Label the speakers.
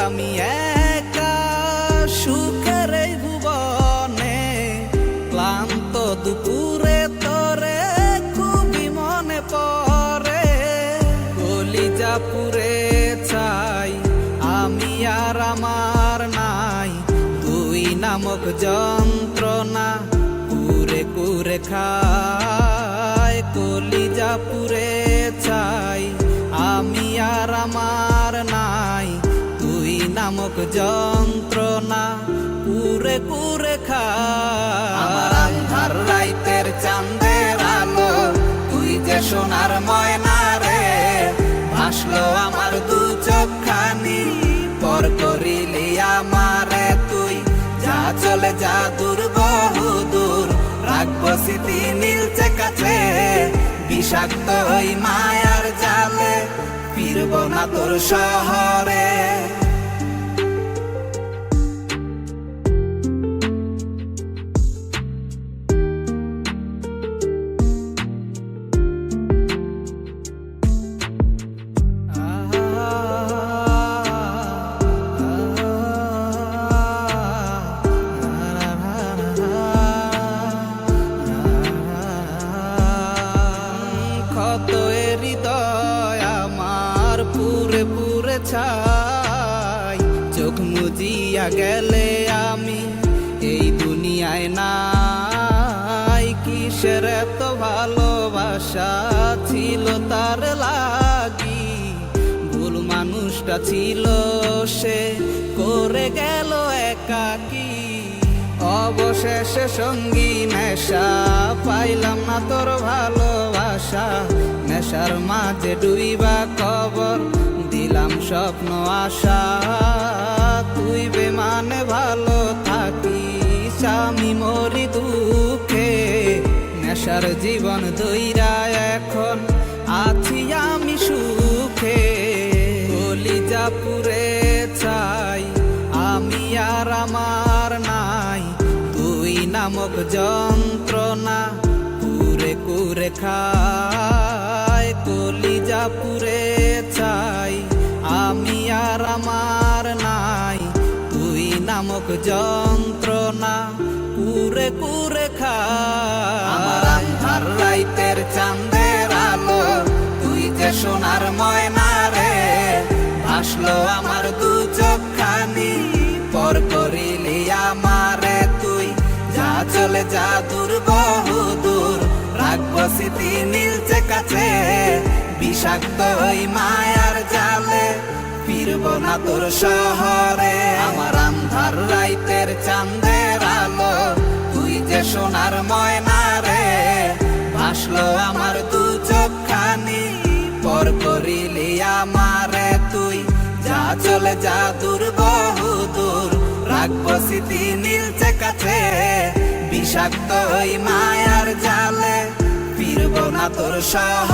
Speaker 1: আমি একা সুখের এই ভুবনে, ক্লান্ত দুপুরে তোরে খুবই মনে পড়ে। কলিজা পুরে চাই আমি আর আমার নাই, তুই নামক যন্ত্রণা কুরে কুরে খায়। কলিজা পুরে চাই আমি আর আমার নাই, তুই নামক যন্ত্রণা কুরে কুরে খায়। আমার আন্ধার রাইতের চাঁদের আলো, তুই যে সোনার ময়না রে, ভাসলো আমার দু চোখখানি, পর করিলি আমারে তুই। যা চলে যা দূর বহু দূর, রাখবো স্মৃতি নীলচে কাছে, বিষাক্ত ওই মায়ার জালে ফিরব না তোর শহরে। পুরে পুরে ছাই, চোখ মুজিয়া গেলে আমি এই দুনিয়ায় নাই। কিসের এত ভালোবাসা ছিল তার লাগি, ভুল মানুষটা ছিল সে, করে গেল একাকী। অবশেষে সঙ্গী নেশা, পাইলাম না তোর ভালোবাসা, নেশার মাঝে ডুইবা কবর দিলাম স্বপ্ন আশা। তুই বেমানে ভালো থাকিস, আমি মরি দুঃখে, নেশার জীবন ধইরা এখন আছি আমি সুখে। কলিজা পুরে চাই আমি আর আমার নাই, তুই নামক যন্ত্রণা কুরে কুরে খায়। কলিজা পুরে চাই আমি আর আমার নাই, তুই নামক যন্ত্রণা কুরে কুরে খায়। আমার আন্ধার রাইতের চাঁদের আলো, তুই যে সোনার ময়না রে, ভাসলো আমার দু চোখখানি, পর করিলি আমারে তুই। যা চলে যা দূর বহু দূর, রাখবো স্মৃতি নীলচে কাছে, বিষাক্ত ওই মায়ার জালে ফিরব না তোর শহরে। আমার আন্ধার রাইতের চাঁদের আলো, তুই যে সোনার ময়না রে, ভাসলো আমার দু চোখখানি, পর করিলি আমারে তুই। যা চলে যা দূর বহু দূর, রাখবো স্মৃতি নীলচে কাছে, বিষাক্ত ওই মায়ার জালে ফিরব না তোর শহরে।